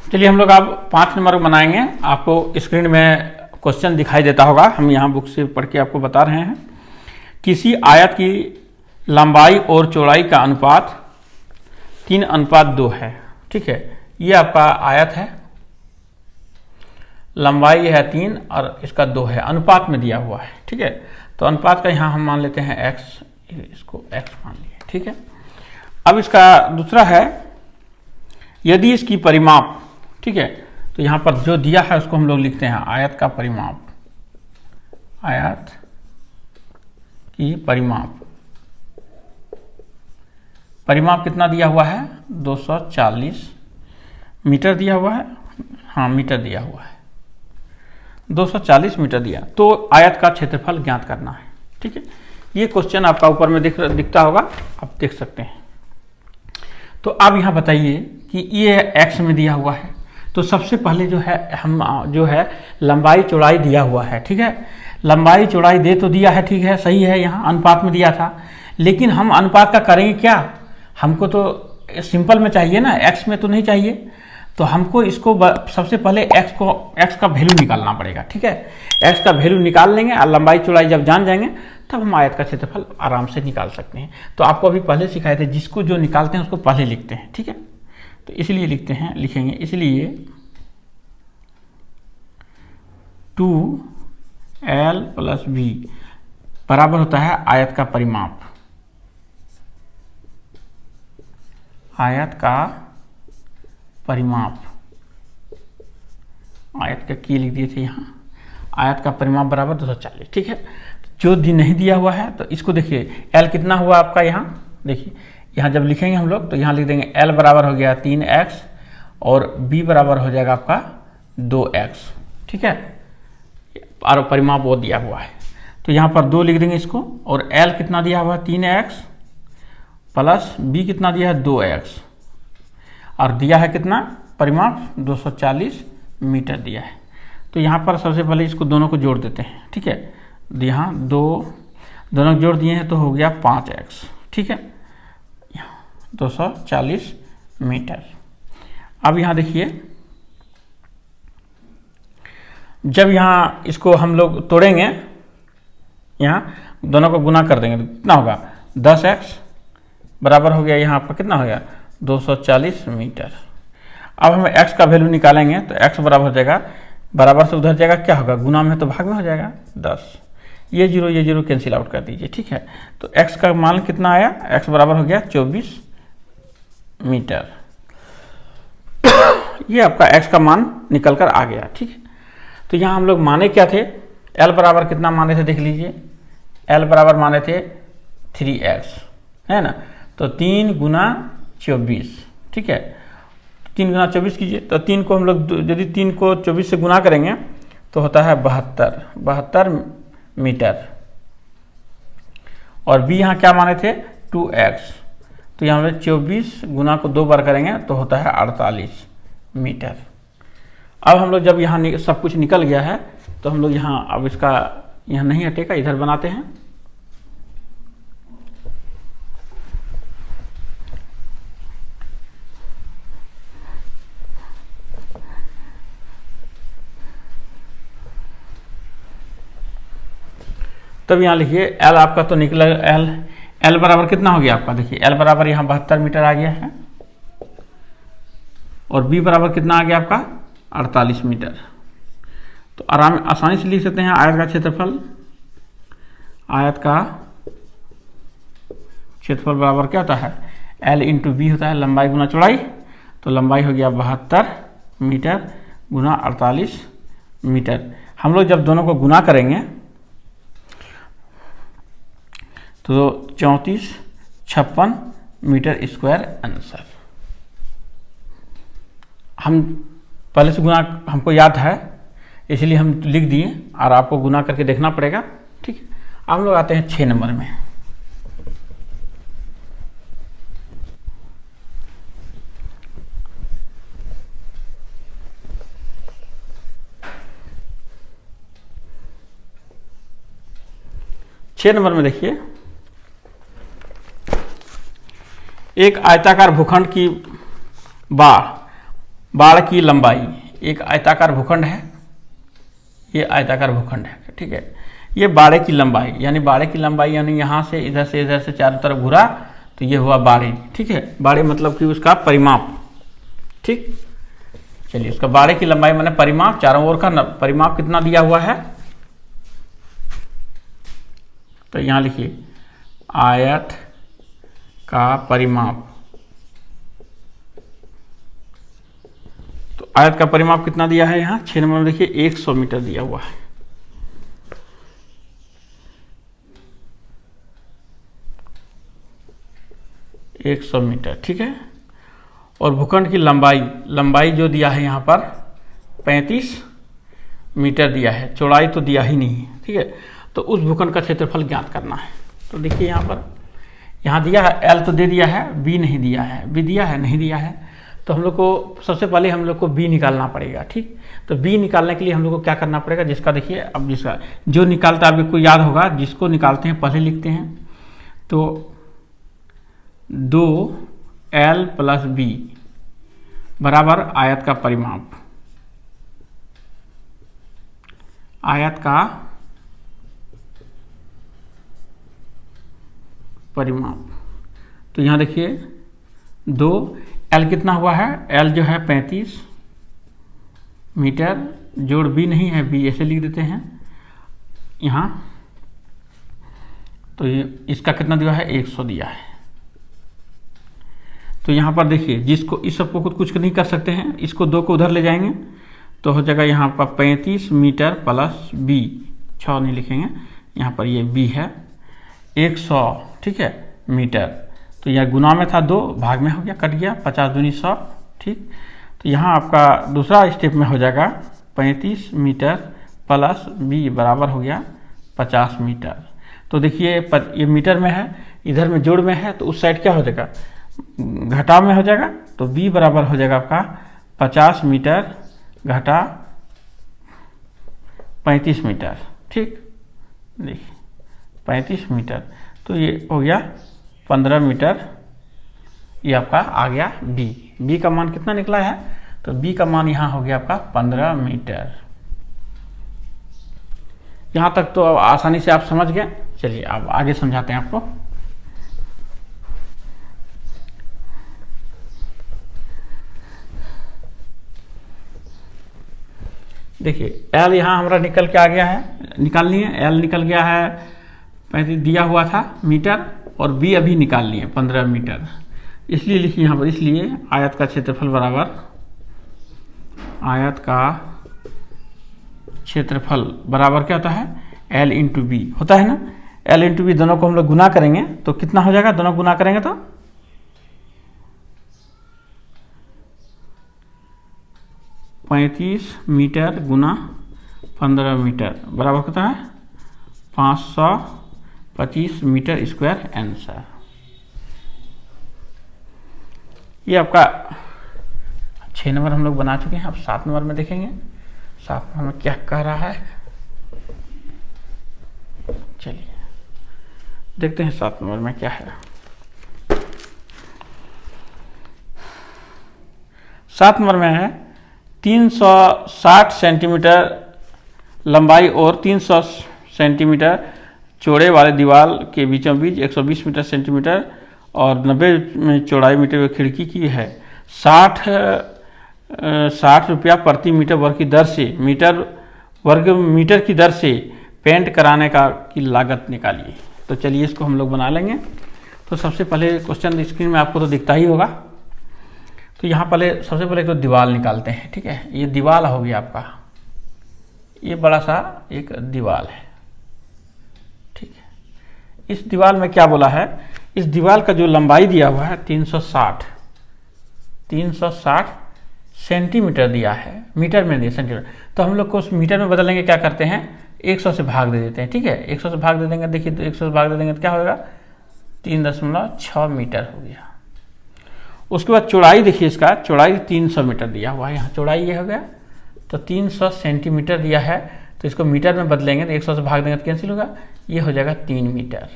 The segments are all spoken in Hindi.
चलिए हम लोग अब 5 नंबर बनाएंगे। आपको स्क्रीन में क्वेश्चन दिखाई देता होगा, हम यहाँ बुक से पढ़ के आपको बता रहे हैं। किसी आयत की लंबाई और चौड़ाई का अनुपात 3:2 है। ठीक है, ये आपका आयत है, लंबाई है 3 और इसका 2 है, अनुपात में दिया हुआ है। ठीक है, तो अनुपात का यहाँ हम मान लेते हैं x, इसको x मान लिए। ठीक है, अब इसका दूसरा है, यदि इसकी परिमाप, ठीक है, तो यहाँ पर जो दिया है उसको हम लोग लिखते हैं आयत का परिमाप, आयत की परिमाप। परिमाप कितना दिया हुआ है? 240 मीटर दिया हुआ है। हाँ, मीटर दिया हुआ है, 240 मीटर दिया। तो आयत का क्षेत्रफल ज्ञात करना है। ठीक है, ये क्वेश्चन आपका ऊपर में दिखता होगा, आप देख सकते हैं। तो अब यहाँ बताइए कि ये x में दिया हुआ है, तो सबसे पहले जो है हम जो है लंबाई चौड़ाई दिया हुआ है। ठीक है, लंबाई चौड़ाई दे तो दिया है, ठीक है, सही है, यहाँ अनुपात में दिया था, लेकिन हम अनुपात का करेंगे क्या? हमको तो सिंपल में चाहिए ना, x में तो नहीं चाहिए। तो हमको इसको सबसे पहले x का वैल्यू निकालना पड़ेगा। ठीक है, x का वैल्यू निकाल लेंगे और लंबाई चौड़ाई जब जान जाएंगे तब हम आयत का क्षेत्रफल आराम से निकाल सकते हैं। तो आपको अभी पहले सिखाए थे, जिसको जो निकालते हैं उसको पहले लिखते हैं। ठीक है, तो इसलिए लिखेंगे इसलिए 2l + v बराबर होता है आयत का परिमाप, आयत का परिमाप, आयत का की लिख दिए थे यहाँ, आयत का परिमाप बराबर 240। ठीक है, जो नहीं दिया हुआ है तो इसको देखिए, l कितना हुआ आपका, यहाँ देखिए, यहाँ जब लिखेंगे हम लोग तो यहाँ लिख देंगे l बराबर हो गया 3x और b बराबर हो जाएगा आपका 2x। ठीक है, और परिमाप वो दिया हुआ है, तो यहाँ पर 2 लिख देंगे इसको, और l कितना दिया हुआ है 3x प्लस b कितना दिया है 2x, और दिया है कितना परिमाप 240 मीटर दिया है। तो यहाँ पर सबसे पहले इसको दोनों को जोड़ देते हैं। ठीक है, यहाँ दोनों जोड़ दिए हैं तो हो गया 5x। ठीक है, 240 मीटर। अब यहाँ देखिए, जब यहाँ इसको हम लोग तोड़ेंगे, यहाँ दोनों को गुना कर देंगे तो कितना होगा 10x बराबर हो गया, यहाँ आपका कितना हो गया 240 मीटर। अब हम x का वैल्यू निकालेंगे तो x बराबर हो जाएगा, बराबर से उधर जाएगा, क्या होगा गुना में तो भाग में हो जाएगा 10, ये जीरो कैंसिल आउट कर दीजिए। ठीक है, तो x का मान कितना आया, x बराबर हो गया 24 मीटर। ये आपका x का मान निकल कर आ गया। ठीक है, तो यहाँ हम लोग माने क्या थे, l बराबर कितना माने थे देख लीजिए, l बराबर माने थे 3x, है ना, तो 3 × 24। ठीक है, 3 × 24 कीजिए, तो 3 को हम लोग यदि 3 को 24 से गुना करेंगे तो होता है 72 मीटर। और b यहाँ क्या माने थे 2x, तो यहाँ हम लोग 24 गुना को 2 बार करेंगे तो होता है 48 मीटर। अब हम लोग जब यहाँ सब कुछ निकल गया है तो हम लोग यहाँ, अब इसका यहाँ नहीं हटेगा, इधर बनाते हैं। तब यहाँ लिखिए L आपका तो निकला, L बराबर कितना हो गया आपका, देखिए L बराबर यहाँ 72 मीटर आ गया है, और B बराबर कितना आ गया आपका 48 मीटर। तो आसानी से लिख सकते हैं आयत का क्षेत्रफल, आयत का क्षेत्रफल बराबर क्या होता है L × B होता है, लंबाई गुना चौड़ाई, तो लंबाई हो गया 72 मीटर गुना 48 मीटर। हम लोग जब दोनों को गुना करेंगे तो 3456 मीटर स्क्वायर आंसर। हम पहले से गुना हमको याद है इसलिए हम लिख दिए, और आपको गुना करके देखना पड़ेगा। ठीक है, अब हम लोग आते हैं 6 नंबर में। छह नंबर में देखिए, एक आयताकार भूखंड की बाढ़ बाढ़ की लंबाई, एक आयताकार भूखंड है, ये आयताकार भूखंड है, ठीक है। ये बाड़े की लंबाई, यानी बाड़े की लंबाई यानी यहाँ से इधर से चारों तरफ घुरा तो ये हुआ बाड़े, ठीक है। बाड़े मतलब कि उसका परिमाप, ठीक। चलिए उसका बाड़े की लंबाई माने परिमाप, चारों ओर का परिमाप कितना दिया हुआ है, तो यहां लिखिए आयत का परिमाप। तो आयत का परिमाप कितना दिया है यहाँ 6 नंबर में, देखिए 100 मीटर दिया हुआ है। एक 100 मीटर, ठीक है। और भूखंड की लंबाई जो दिया है यहाँ पर 35 मीटर दिया है, चौड़ाई तो दिया ही नहीं है, ठीक है। तो उस भूखंड का क्षेत्रफल ज्ञात करना है। तो देखिए यहाँ पर, यहाँ दिया है एल तो दे दिया है, बी नहीं दिया है, बी दिया है नहीं दिया है। तो हम लोग को सबसे पहले हम लोग को बी निकालना पड़ेगा, ठीक। तो बी निकालने के लिए हम लोग को क्या करना पड़ेगा, जिसका देखिए अब जिसका जो निकालता है आपको याद होगा, जिसको निकालते हैं पहले लिखते हैं। तो 2L + B बराबर आयत का परिमाप, आयत का परिमाप। तो यहाँ देखिए 2L कितना हुआ है, L जो है 35 मीटर, जोड़ B नहीं है, B ऐसे लिख देते हैं यहाँ। तो ये इसका कितना दिया है 100 दिया है। तो यहाँ पर देखिए जिसको इस सबको कुछ नहीं कर सकते हैं, इसको 2 को उधर ले जाएंगे तो हो जाएगा यहाँ पर 35 मीटर + B, 6 नहीं लिखेंगे यहाँ पर, ये B है 100, ठीक है मीटर। तो यह गुना में था 2, भाग में हो गया, कट गया, 50 दूनी 100, ठीक। तो यहाँ आपका दूसरा स्टेप में हो जाएगा 35 मीटर + B बराबर हो गया 50 मीटर। तो देखिए ये मीटर में है, इधर में जोड़ में है, तो उस साइड क्या हो जाएगा, घटाव में हो जाएगा। तो B बराबर हो जाएगा आपका 50 मीटर घटा 35 मीटर, ठीक। देखिए 35 मीटर, तो ये हो गया 15 मीटर, ये आपका आ गया B का मान कितना निकला है, तो B का मान यहाँ हो गया आपका 15 मीटर। यहाँ तक तो अब आसानी से आप समझ गए। चलिए अब आगे समझाते हैं आपको। देखिए L यहाँ हमारा निकल के आ गया है, निकाल लिए, L निकल गया है 35 दिया हुआ था मीटर, और B अभी निकाल लिए 15 मीटर। इसलिए लिखिए यहाँ पर, इसलिए आयत का क्षेत्रफल बराबर, आयत का क्षेत्रफल बराबर क्या होता है, L × B होता है ना। L × B दोनों को हम लोग गुना करेंगे तो कितना हो जाएगा, दोनों गुना करेंगे तो 35 मीटर गुना 15 मीटर बराबर होता है 525 मीटर स्क्वायर आंसर। ये आपका 6 नंबर हम लोग बना चुके हैं। अब 7 नंबर में देखेंगे 7 नंबर में क्या कह रहा है। चलिए देखते हैं 7 नंबर में क्या है। 7 नंबर में है 360 सेंटीमीटर लंबाई और 300 सेंटीमीटर चौड़े वाले दीवार के बीचों बीच 120 मीटर सेंटीमीटर और 90 चौड़ाई मीटर की खिड़की की है। 60 रुपया प्रति मीटर वर्ग की दर से वर्ग मीटर की दर से पेंट कराने की लागत निकालिए। तो चलिए इसको हम लोग बना लेंगे। तो सबसे पहले क्वेश्चन स्क्रीन में आपको तो दिखता ही होगा। तो यहाँ सबसे पहले तो दीवार निकालते हैं, ठीक है। ये दीवार हो गया आपका, ये बड़ा सा एक दीवार है, ठीक है। इस दीवार में क्या बोला है, इस दीवार का जो लंबाई दिया हुआ है 360 सेंटीमीटर दिया है, मीटर में दिया सेंटीमीटर। तो हम लोग को उस मीटर में बदलेंगे, क्या करते हैं 100 से भाग दे देते हैं, ठीक है। 100 से भाग दे देंगे, देखिए तो 100 से भाग दे देंगे तो क्या होगा 3.6 मीटर हो गया। उसके बाद चौड़ाई देखिए, इसका चौड़ाई 300 मीटर दिया हुआ है, यहाँ चौड़ाई ये हो गया। तो 300 सेंटीमीटर दिया है, तो इसको मीटर में बदलेंगे तो 100 से भाग देंगे तो कैंसिल होगा, ये हो जाएगा 3 मीटर,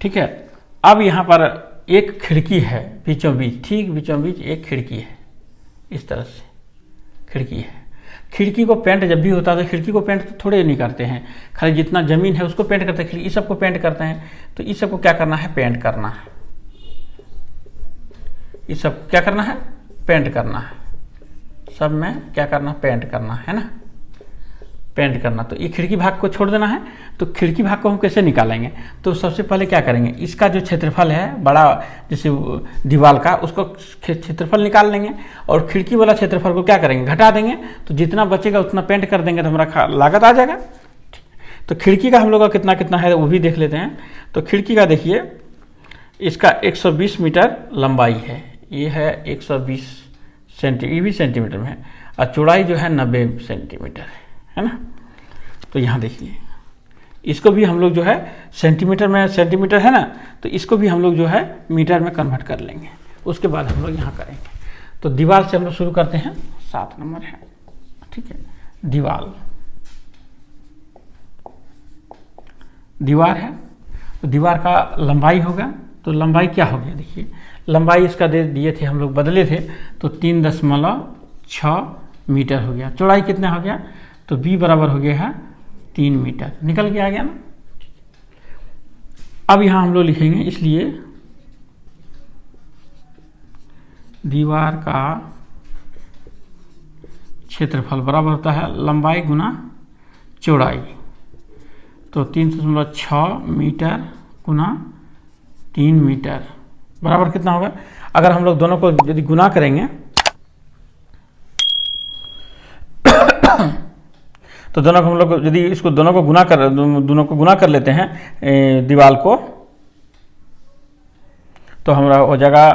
ठीक है। अब यहाँ पर एक खिड़की है बीचों बीच, ठीक बीचों बीच एक खिड़की है, इस तरह से खिड़की है। खिड़की को पेंट जब भी होता है तो खिड़की को पेंट तो थोड़े नहीं करते हैं, खाली जितना ज़मीन है उसको पेंट करते हैं, खिड़की इस सब को पेंट करते हैं। तो इस सब को क्या करना है, पेंट करना है। इस सब क्या करना है, पेंट करना है। सब में क्या करना, पेंट करना है ना, पेंट करना। तो ये खिड़की भाग को छोड़ देना है। तो खिड़की भाग को हम कैसे निकालेंगे, तो सबसे पहले क्या करेंगे, इसका जो क्षेत्रफल है बड़ा जैसे दीवार का, उसको क्षेत्रफल निकाल लेंगे और खिड़की वाला क्षेत्रफल को क्या करेंगे, घटा देंगे। तो जितना बचेगा उतना पेंट कर देंगे तो हमारा लागत आ जाएगा। तो खिड़की का हम लोग का कितना कितना है वो भी देख लेते हैं। तो खिड़की का देखिए, इसका 120 मीटर लंबाई है, ये है 120 सेंटीमीटर, ये भी सेंटीमीटर में है, और चौड़ाई जो है 90 सेंटीमीटर है ना। तो यहाँ देखिए, इसको भी हम लोग जो है सेंटीमीटर में, सेंटीमीटर है ना, तो इसको भी हम लोग जो है मीटर में कन्वर्ट कर लेंगे। उसके बाद हम लोग यहाँ करेंगे। तो दीवार से हम लोग शुरू करते हैं, 7 नंबर है, ठीक है। दीवार है, तो दीवार का लंबाई होगा, तो लंबाई क्या हो गया, देखिए लंबाई इसका दे दिए थे हम लोग, बदले थे, तो 3.6 मीटर हो गया। चौड़ाई कितना हो गया, तो b बराबर हो गया है 3 मीटर, निकल के आ गया ना। अब यहाँ हम लोग लिखेंगे, इसलिए दीवार का क्षेत्रफल बराबर होता है लंबाई गुना चौड़ाई। तो 3.6 मीटर गुना 3 मीटर बराबर कितना होगा। अगर हम लोग दोनों को यदि गुना करेंगे तो दोनों को हम लोग यदि इसको दोनों को गुना कर लेते हैं दीवार को, तो हमारा हो जाएगा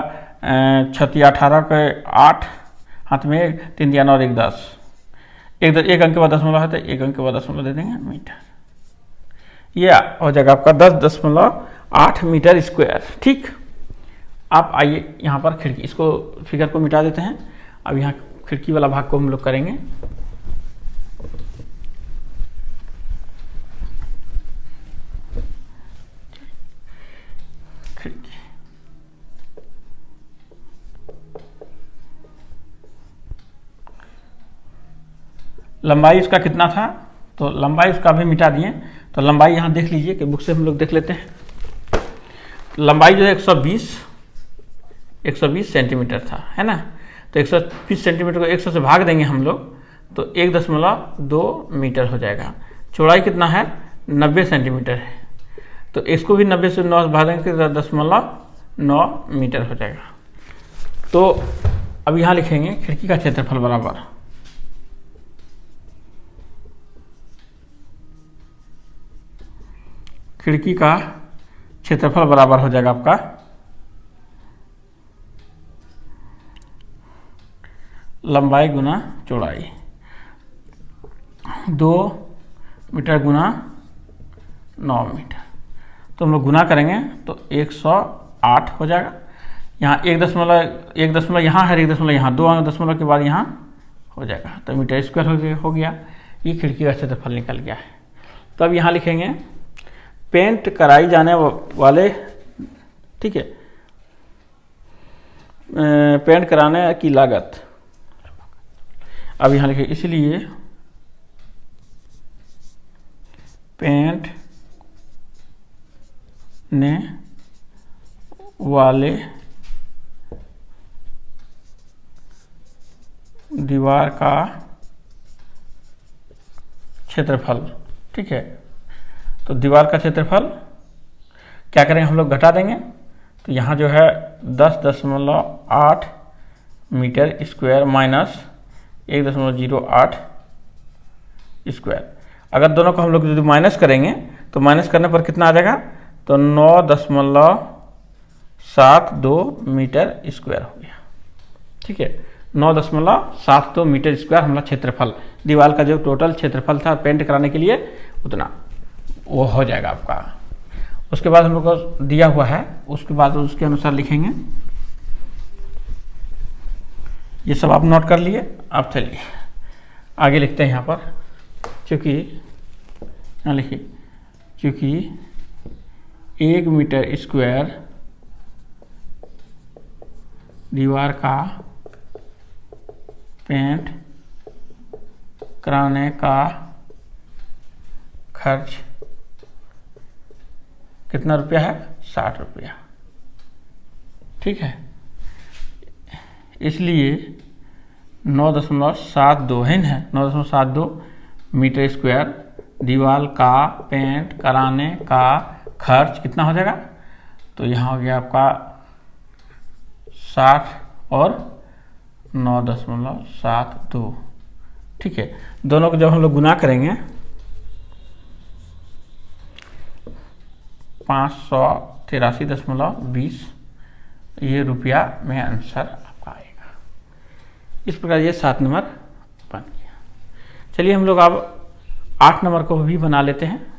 6 18 के 8, हाथ में 3 दिया 9 1 10, एक अंक के बाद दशमलव है तो एक अंक के बाद दशमलव दे देंगे मीटर। ये हो जाएगा आपका 10.8 मीटर स्क्वायर। ठीक, आप आइए यहाँ पर खिड़की, इसको फिगर को मिटा देते हैं। अब यहाँ खिड़की वाला भाग को हम लोग करेंगे। लंबाई इसका कितना था, तो लंबाई इसका भी मिटा दिए। तो लंबाई यहाँ देख लीजिए कि बुक से हम लोग देख लेते हैं। लंबाई जो है 120 सेंटीमीटर था, है ना। तो 120 सेंटीमीटर को 100 से भाग देंगे हम लोग, तो 1.2 मीटर हो जाएगा। चौड़ाई कितना है, 90 सेंटीमीटर है, तो इसको भी 90 से 9 भाग देंगे तो 10.9 मीटर हो जाएगा। तो अब यहाँ लिखेंगे खिड़की का क्षेत्रफल बराबर खिड़की का क्षेत्रफल बराबर हो जाएगा आपका लंबाई गुना चौड़ाई, 2 मीटर गुना 9 मीटर। तो हम लोग गुना करेंगे तो 108 हो जाएगा। यहाँ एक दशमलव यहाँ है, एक दशमलव यहाँ, 2 दशमलव के बाद यहाँ हो जाएगा, तो मीटर स्क्वायर हो गया। ये खिड़की का क्षेत्रफल निकल गया है। तो अब यहाँ लिखेंगे पेंट कराई जाने वाले, ठीक है, पेंट कराने की लागत। अब यहाँ लिखे, इसलिए पेंट ने वाले दीवार का क्षेत्रफल, ठीक है। तो दीवार का क्षेत्रफल क्या करेंगे, हम लोग घटा देंगे। तो यहाँ जो है 10.8 मीटर स्क्वायर माइनस 1.08 स्क्वायर। अगर दोनों को हम लोग यदि माइनस करेंगे तो माइनस करने पर कितना आ जाएगा, तो 9.72 मीटर स्क्वायर हो गया। ठीक है, 9.72 मीटर स्क्वायर हमारा क्षेत्रफल, दीवार का जो टोटल क्षेत्रफल था पेंट कराने के लिए उतना वो हो जाएगा आपका। उसके बाद हम लोग को दिया हुआ है, उसके बाद उसके अनुसार लिखेंगे। ये सब आप नोट कर लिए। अब चलिए आगे लिखते हैं यहाँ पर, क्योंकि यहाँ लिखिए, क्योंकि 1 मीटर स्क्वायर दीवार का पेंट कराने का खर्च कितना रुपया है? 60 रुपया। ठीक है, इसलिए 9.72 है ना, 9.72 मीटर स्क्वायर दीवार का पेंट कराने का खर्च कितना हो जाएगा? तो यहाँ हो गया आपका 60 और 9.72। ठीक है, दोनों को जब हम लोग गुना करेंगे 583.20 ये रुपया में आंसर आपका आएगा। इस प्रकार ये 7 नंबर बन गया। चलिए हम लोग अब 8 नंबर को भी बना लेते हैं।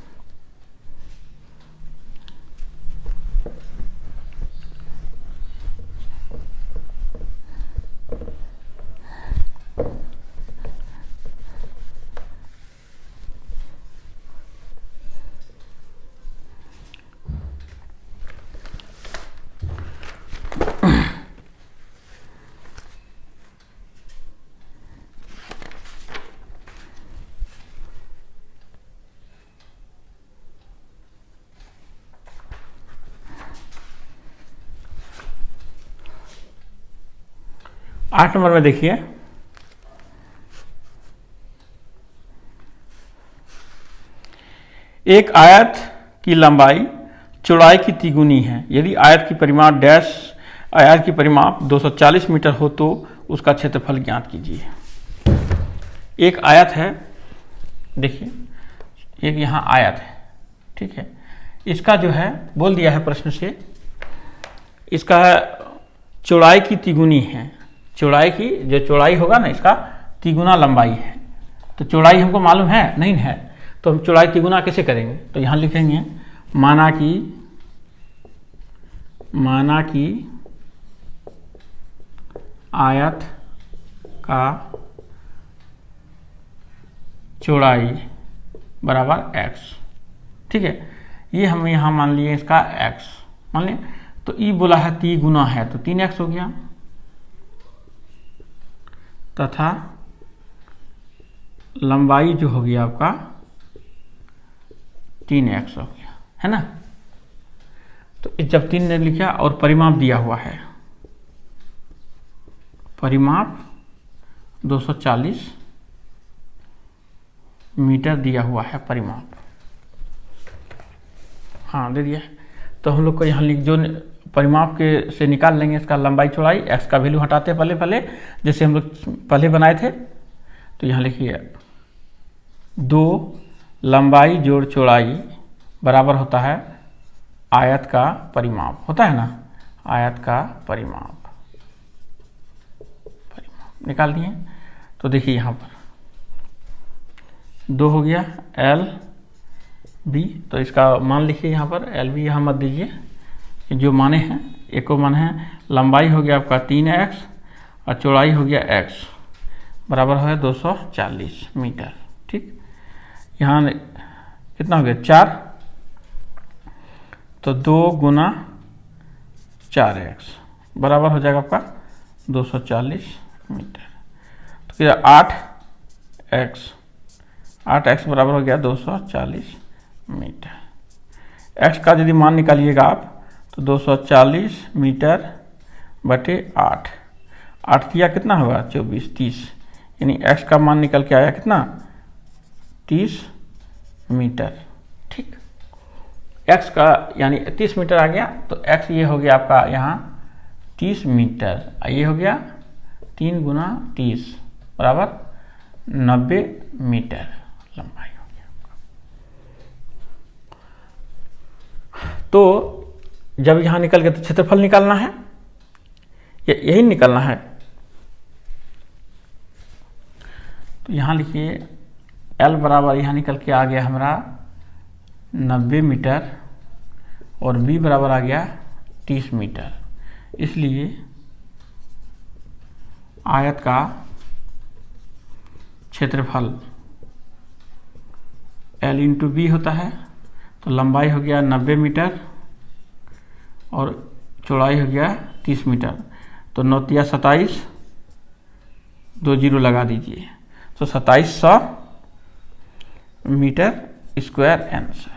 आठ नंबर में देखिए, एक आयत की लंबाई चौड़ाई की तिगुनी है। यदि आयत की परिमाप आयत की परिमाप 240 मीटर हो तो उसका क्षेत्रफल ज्ञात कीजिए। एक आयत है, देखिए एक यहाँ आयत है, ठीक है, इसका जो है बोल दिया है प्रश्न से, इसका चौड़ाई की तिगुनी है। चौड़ाई की जो चौड़ाई होगा ना इसका तिगुना लंबाई है। तो चौड़ाई हमको मालूम है नहीं है, तो हम चौड़ाई तिगुना कैसे करेंगे? तो यहाँ लिखेंगे माना कि आयत का चौड़ाई बराबर x। ठीक है, ये हम यहाँ मान लिए इसका x मान लिया, तो ई बोला है तिगुना है तो 3x हो गया, तथा लंबाई जो होगी आपका 3x हो गया, है ना। तो जब 3 ने लिखा और परिमाप दिया हुआ है, परिमाप 240 मीटर दिया हुआ है परिमाप, हाँ दे दिया है। तो हम लोग को यहाँ लिख जो परिमाप के से निकाल लेंगे इसका लंबाई चौड़ाई, x का वैल्यू हटाते हैं पहले जैसे हम लोग पहले बनाए थे। तो यहाँ लिखिए 2 लंबाई जोड़ चौड़ाई बराबर होता है आयत का परिमाप, होता है ना, आयत का परिमाप निकाल दिए। तो देखिए यहाँ पर 2 हो गया एल बी, तो इसका मान लिखिए यहाँ पर एल बी, यहाँ मत दीजिए जो माने हैं, एको मान है, लंबाई हो गया आपका 3x और चौड़ाई हो गया x, बराबर है 240 मीटर। ठीक, यहाँ कितना हो गया 4, तो 2 गुना 4x बराबर हो जाएगा आपका 240 मीटर। तो क्या 8x बराबर हो गया 240 मीटर। x का यदि मान निकालिएगा आप तो 240 मीटर बटे 8 दिया कितना होगा 24 30, यानी x का मान निकल के आया कितना 30 मीटर। ठीक, x का यानी 30 मीटर आ गया, तो x ये हो गया आपका यहाँ 30 मीटर, ये हो गया 3 गुना 30 बराबर 90 मीटर लंबाई हो गया। तो जब यहाँ निकल गया तो क्षेत्रफल निकालना है, यही निकालना है। तो यहाँ लिखिए L बराबर यहाँ निकल के आ गया हमारा 90 मीटर और B बराबर आ गया 30 मीटर। इसलिए आयत का क्षेत्रफल L इंटू बी होता है, तो लंबाई हो गया 90 मीटर और चौड़ाई हो गया 30 मीटर। तो 9 तिया 27, 2 जीरो लगा दीजिए, तो 2700 मीटर स्क्वायर आंसर।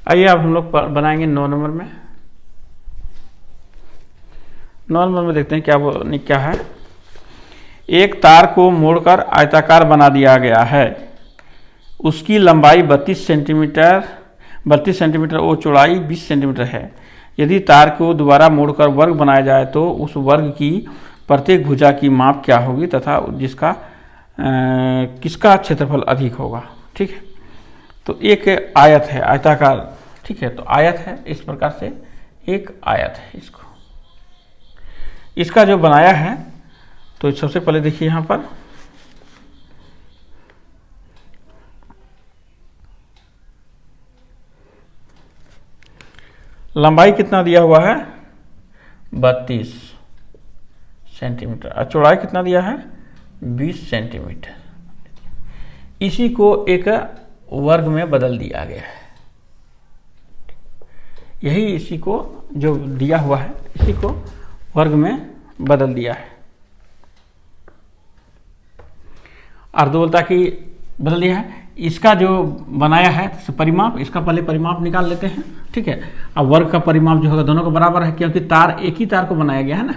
आइए अब हम लोग बनाएंगे 9 नंबर में। 9 नंबर में देखते हैं क्या है। एक तार को मोड़कर आयताकार बना दिया गया है, उसकी लंबाई 32 सेंटीमीटर और चौड़ाई 20 सेंटीमीटर है। यदि तार को दोबारा मोड़कर वर्ग बनाया जाए तो उस वर्ग की प्रत्येक भुजा की माप क्या होगी तथा किसका क्षेत्रफल अधिक होगा। ठीक है, तो एक आयत है आयताकार, ठीक है, तो आयत है, इस प्रकार से एक आयत है। इसका जो बनाया है, तो सबसे पहले देखिए यहां पर लंबाई कितना दिया हुआ है 32 सेंटीमीटर और चौड़ाई कितना दिया है 20 सेंटीमीटर। इसी को एक वर्ग में बदल दिया गया है। यही इसी को जो दिया हुआ है इसी को वर्ग में बदल दिया है। अर्धगोलता की बदल दिया है। इसका जो बनाया है परिमाप, इसका पहले परिमाप निकाल लेते हैं। ठीक है, अब वर्ग का परिमाप जो होगा दोनों को बराबर है, क्योंकि तार एक ही तार को बनाया गया है ना।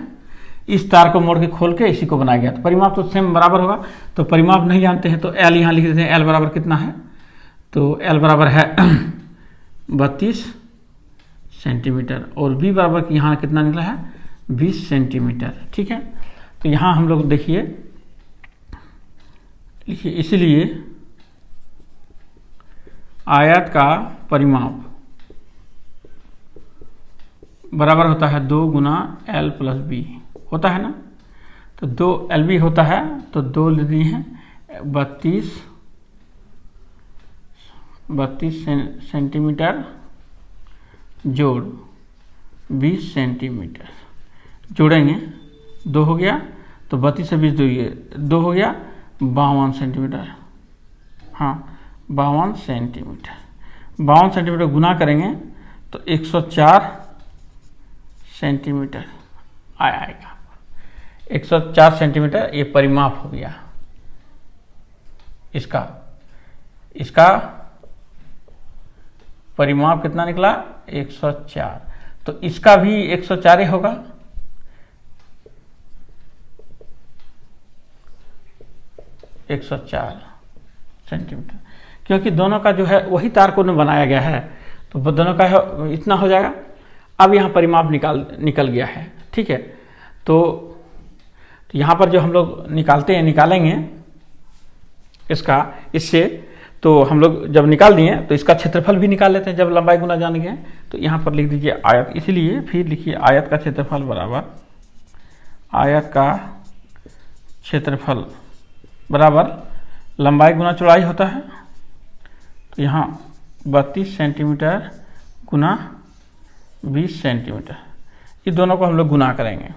इस तार को मोड़ के खोल के इसी को बनाया गया, तो परिमाप तो सेम बराबर होगा। तो परिमाप नहीं जानते हैं तो एल यहाँ लिख देते हैं। एल बराबर कितना है, तो एल बराबर है 32 सेंटीमीटर और बी बराबर यहाँ कितना निकला है 20 सेंटीमीटर। ठीक है, तो यहाँ हम लोग देखिए लिखिए, इसलिए आयत का परिमाप बराबर होता है 2 गुना एल प्लस बी होता है ना। तो 2 एल बी होता है, तो 2 ले दिए हैं 32 सेंटीमीटर जोड़ 20 सेंटीमीटर जोड़ेंगे, 2 हो गया, तो 32 से 20 2 हो गया 52 सेंटीमीटर। हाँ 52 सेंटीमीटर गुना करेंगे तो 104 सेंटीमीटर आएगा। 104 सेंटीमीटर ये परिमाप हो गया इसका परिमाप कितना निकला 104, तो इसका भी 104 ही होगा। एक 104 सेंटीमीटर, क्योंकि दोनों का जो है वही तार को बनाया गया है, तो दोनों का है, इतना हो जाएगा। अब यहाँ परिमाप निकल गया है। ठीक है, तो यहाँ पर जो हम लोग निकालेंगे इससे, तो हम लोग जब निकाल दिए तो इसका क्षेत्रफल भी निकाल लेते हैं जब लंबाई गुना जान गए। तो यहाँ पर लिख दीजिए आयत, इसलिए फिर लिखिए आयत का क्षेत्रफल बराबर आयत का क्षेत्रफल बराबर लंबाई गुना चौड़ाई होता है। तो यहाँ 32 सेंटीमीटर गुना 20 सेंटीमीटर, ये दोनों को हम लोग गुना करेंगे।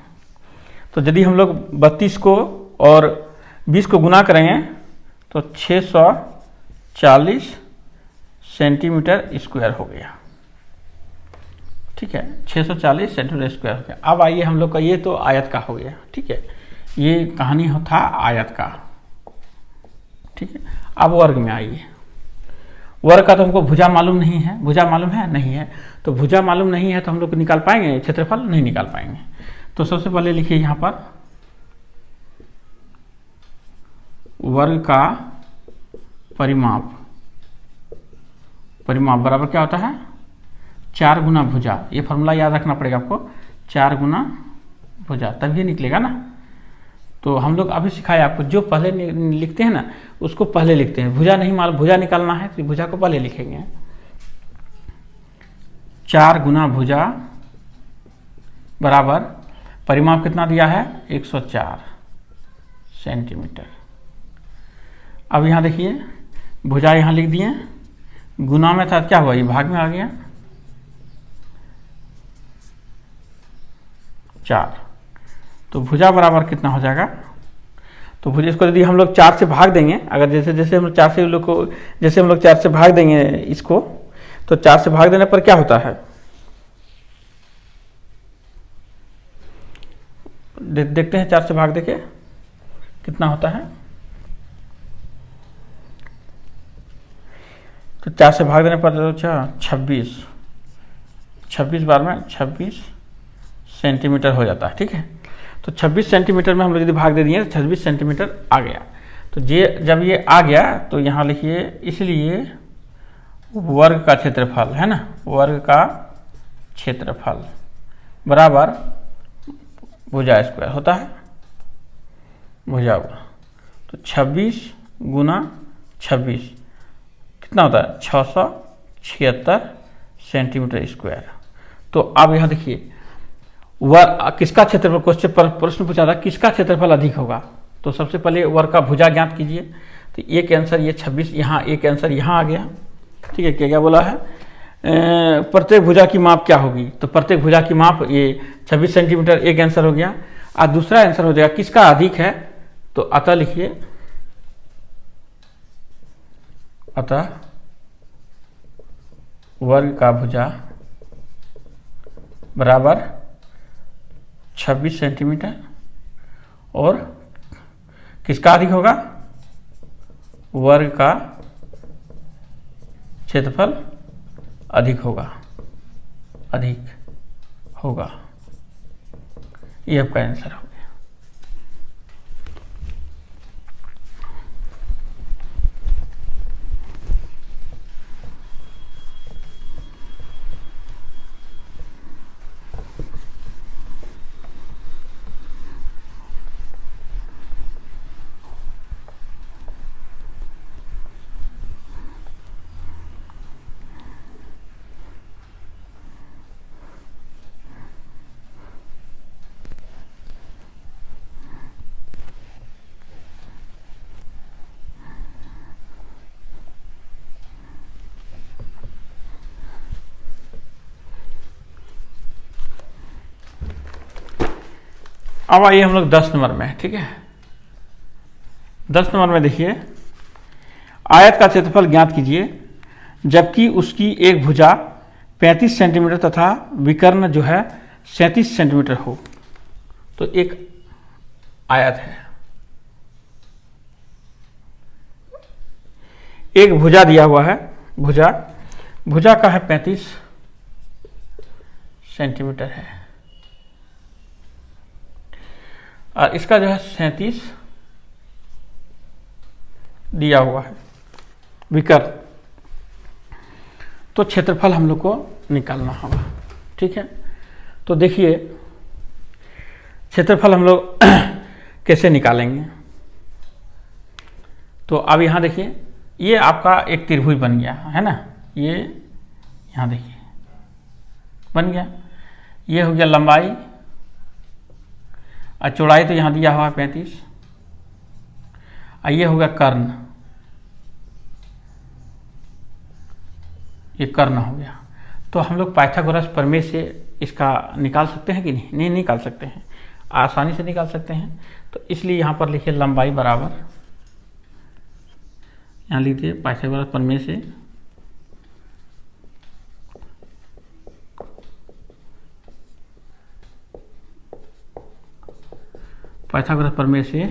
तो यदि हम लोग 32 को और 20 को गुना करेंगे तो 640 सेंटीमीटर स्क्वायर हो गया। ठीक है, 640 सेंटीमीटर स्क्वायर हो गया। अब आइए हम लोग का, ये तो आयत का हो गया। ठीक है, ये कहानी था आयत का। ठीक है, अब वर्ग में आइए। वर्ग का तो हमको भुजा मालूम नहीं है, भुजा मालूम है नहीं है, तो भुजा मालूम नहीं है तो हम लोग निकाल पाएंगे क्षेत्रफल, नहीं निकाल पाएंगे। तो सबसे पहले लिखिए यहाँ पर वर्ग का परिमाप बराबर क्या होता है 4 गुना भुजा। ये फॉर्मूला याद रखना पड़ेगा आपको, 4 गुना भुजा, तभी निकलेगा ना। तो हम लोग अभी सिखाए आपको, जो पहले लिखते हैं ना उसको पहले लिखते हैं। भुजा नहीं मालूम, भुजा निकालना है तो भुजा को पहले लिखेंगे। 4 गुना भुजा बराबर परिमाप कितना दिया है 104 सेंटीमीटर। अब यहाँ देखिए भुजा यहाँ लिख दिए, गुना में था क्या हुआ, ये भाग में आ गया 4। तो भुजा बराबर कितना हो जाएगा, तो भुजा इसको यदि हम लोग 4 से भाग देंगे, अगर जैसे जैसे हम लोग 4 से लोग को जैसे हम लोग 4 से भाग देंगे इसको, तो 4 से भाग देने पर क्या होता है, देखते हैं 4 से भाग देके कितना होता है। तो 4 से भाग देने पर अच्छा 26 बार में 26 सेंटीमीटर हो जाता है। ठीक है, तो 26 सेंटीमीटर में हम लोग यदि भाग दे दिए तो 26 सेंटीमीटर आ गया। तो ये जब ये आ गया तो यहाँ लिखिए, इसलिए वर्ग का क्षेत्रफल है ना, वर्ग का क्षेत्रफल बराबर भुजा स्क्वायर होता है, भुजा हुआ। तो 26 गुना 26 कितना होता है, 676 सेंटीमीटर स्क्वायर। तो अब यहाँ देखिए किसका क्षेत्रफल, क्वेश्चन पर प्रश्न पूछा था किसका क्षेत्रफल अधिक होगा। तो सबसे पहले वर्ग का भुजा ज्ञात कीजिए। तो एक आंसर ये 26, यहाँ एक आंसर यहाँ आ गया। ठीक है, क्या क्या बोला है, प्रत्येक भुजा की माप क्या होगी, तो प्रत्येक भुजा की माप ये 26 सेंटीमीटर, एक आंसर हो गया। और दूसरा आंसर हो जाएगा किसका अधिक है, तो अतः लिखिए, अतः वर्ग का भुजा बराबर 26 सेंटीमीटर, और किसका अधिक होगा, वर्ग का क्षेत्रफल अधिक होगा, अधिक होगा। ये आपका आंसर हो गया। अब आइए हम लोग 10 नंबर में। ठीक है, 10 नंबर में देखिए, आयत का क्षेत्रफल ज्ञात कीजिए जबकि उसकी एक भुजा 35 सेंटीमीटर तथा विकर्ण जो है 37 सेंटीमीटर हो। तो एक आयत है, एक भुजा दिया हुआ है, भुजा का है 35 सेंटीमीटर है, और इसका जो है 37 दिया हुआ है विकर्ण। तो क्षेत्रफल हम लोग को निकालना होगा। ठीक है, तो देखिए क्षेत्रफल हम लोग कैसे निकालेंगे। तो अब यहाँ देखिए, ये आपका एक त्रिभुज बन गया है ना, ये यहाँ देखिए बन गया, ये हो गया लंबाई, और चौड़ाई तो यहाँ दिया हुआ है 35, और ये हो गया कर्ण, ये कर्ण हो गया। तो हम लोग पाइथागोरस प्रमेय से इसका निकाल सकते हैं कि नहीं, नहीं निकाल सकते हैं, आसानी से निकाल सकते हैं। तो इसलिए यहाँ पर लिखिए लंबाई बराबर, यहाँ लिख दिए पाइथागोरस प्रमेय से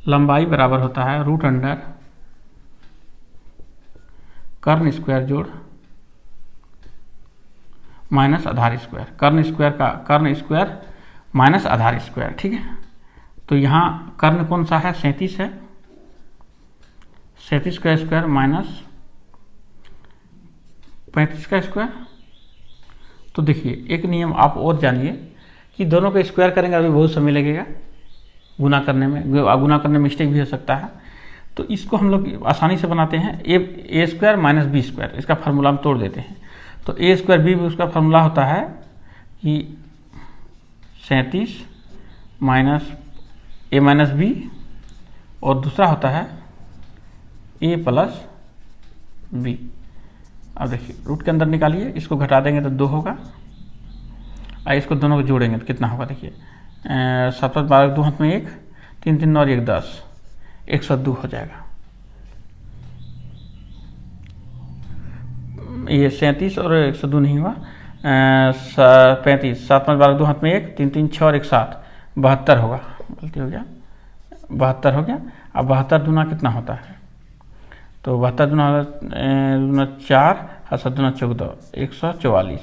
लंबाई बराबर होता है रूट अंडर कर्ण स्क्वायर जोड़ माइनस आधार स्क्वायर, कर्ण स्क्वायर माइनस आधार स्क्वायर। ठीक है, तो यहाँ कर्ण कौन सा है, 37 है, 37 का स्क्वायर माइनस 35 का स्क्वायर। तो देखिए एक नियम आप और जानिए कि दोनों का स्क्वायर करेंगे अभी बहुत समय लगेगा, गुना करने में मिस्टेक भी हो सकता है। तो इसको हम लोग आसानी से बनाते हैं, ए स्क्वायर माइनस बी स्क्वायर, इसका फार्मूला हम तोड़ देते हैं। तो ए स्क्वायर बी, उसका फार्मूला होता है कि 37 माइनस ए माइनस बी, और दूसरा होता है ए प्लस बी। अब देखिए रूट के अंदर निकालिए, इसको घटा देंगे तो 2 होगा, और इसको दोनों को जोड़ेंगे तो कितना होगा, देखिए 7 7 12 2 हाथ में 1, 3 3 9 और 1 10, 102 हो जाएगा। ये 37 और 102 नहीं हुआ, 35, 7 5 12 2 हाथ में 1, 3 3 6 और 1 7, 72 होगा, गलती हो गया, 72 हो गया। अब 72 दूना कितना होता है, तो 72 दूना 4 और 7 दूना 14, 144,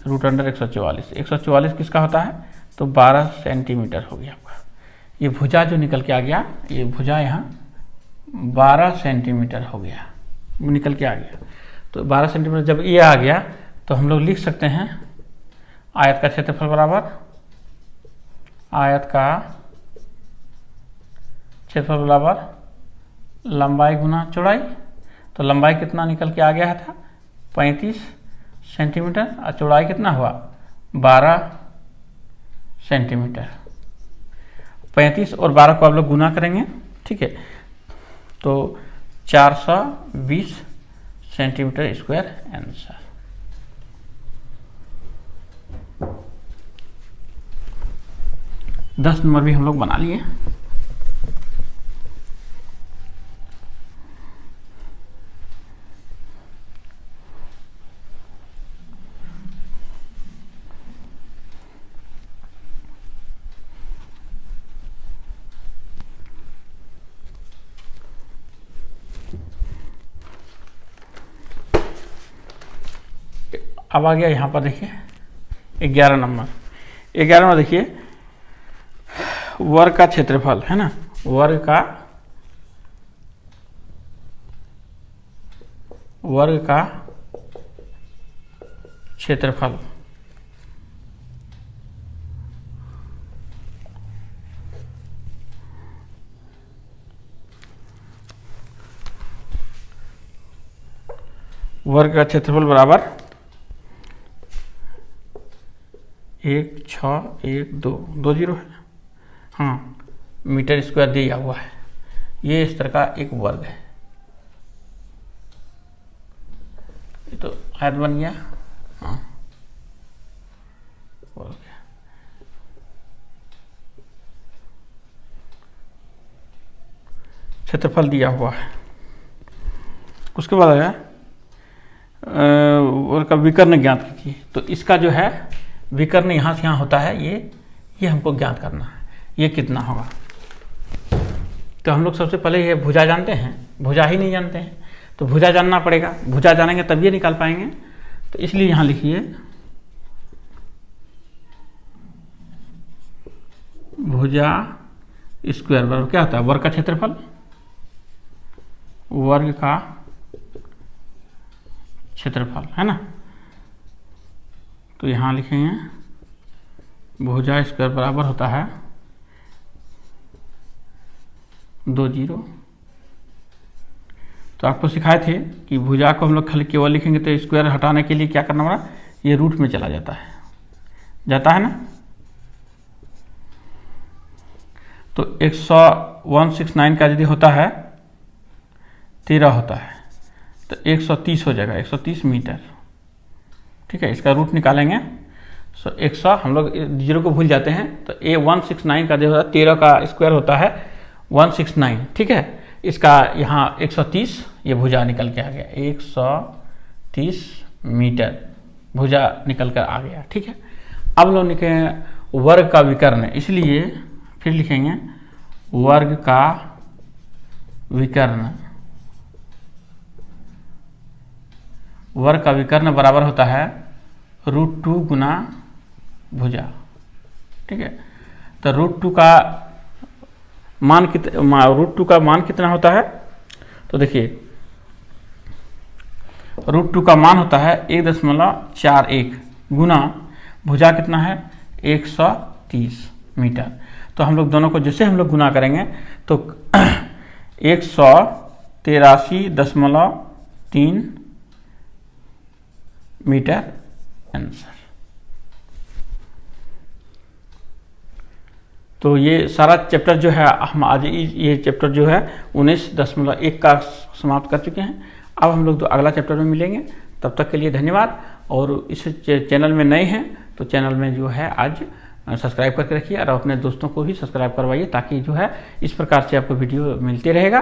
रूट अंडर 144। 144 किसका होता है, तो 12 सेंटीमीटर हो गया आपका। ये भुजा जो निकल के आ गया, ये भुजा यहाँ 12 सेंटीमीटर हो गया, निकल के आ गया। तो 12 सेंटीमीटर जब ये आ गया तो हम लोग लिख सकते हैं आयत का क्षेत्रफल बराबर आयत का क्षेत्रफल बराबर लंबाई गुना चौड़ाई। तो लंबाई कितना निकल के आ गया था, 35 सेंटीमीटर, और चौड़ाई कितना हुआ, 12 सेंटीमीटर। 35 और 12 को आप लोग गुना करेंगे, ठीक है, तो 420 सेंटीमीटर स्क्वायर आंसर। दस नंबर भी हम लोग बना लिए। अब आ गया यहाँ पर देखिए 11 नंबर। 11 में देखिए वर्ग का क्षेत्रफल है ना, वर्ग का क्षेत्रफल वर्ग का क्षेत्रफल बराबर 1 6 1 2 2 जीरो है, हाँ मीटर स्क्वायर दिया हुआ है। ये इस तरह का एक वर्ग है, ये तो आयत बन गया, हाँ वर्ग। क्षेत्रफल दिया हुआ है। उसके बाद है वर्ग का विकर्ण ज्ञात कीजिए। तो इसका जो है विकर्ण यहाँ से यहाँ होता है, ये हमको ज्ञात करना है, ये कितना होगा। तो हम लोग सबसे पहले ये भुजा जानते हैं, भुजा ही नहीं जानते हैं, तो भुजा जानना पड़ेगा, भुजा जानेंगे तब ये निकाल पाएंगे। तो इसलिए यहाँ लिखिए भुजा स्क्वायर बराबर क्या होता है, वर्ग का क्षेत्रफल, वर्ग का क्षेत्रफल है ना। तो यहाँ लिखेंगे भुजा स्क्वायर बराबर होता है 2 जीरो। तो आपको सिखाए थे कि भुजा को हम लोग खाली केवल लिखेंगे तो स्क्वायर हटाने के लिए क्या करना पड़ा, ये रूट में चला जाता है ना। तो 169 का यदि होता है 13 होता है तो 130 हो जाएगा, 130 मीटर, ठीक है। इसका रूट निकालेंगे तो 100, हम लोग जीरो को भूल जाते हैं, तो 169 का जो होता है 13 का स्क्वायर होता है 169, ठीक है। इसका यहाँ 130 ये भुजा निकल के आ गया, 130 मीटर भुजा निकल कर आ गया, ठीक है। अब लोग लिखेंगे वर्ग का विकर्ण, इसलिए फिर लिखेंगे वर्ग का विकर्ण। वर्ग का विकर्ण बराबर होता है √2 गुना भुजा, ठीक है। तो √2 का मान कितना होता है, तो देखिए √2 का मान होता है 1.41 गुना भुजा कितना है 130 मीटर। तो हम लोग दोनों को जैसे हम लोग गुना करेंगे तो 183.3 मीटर आंसर। तो ये सारा चैप्टर जो है हम आज ये चैप्टर जो है 19.1 का समाप्त कर चुके हैं। अब हम लोग तो अगला चैप्टर में मिलेंगे, तब तक के लिए धन्यवाद। और इस चैनल में नए हैं तो चैनल में जो है आज सब्सक्राइब करके रखिए और अपने दोस्तों को भी सब्सक्राइब करवाइए, ताकि जो है इस प्रकार से आपको वीडियो मिलते रहेगा।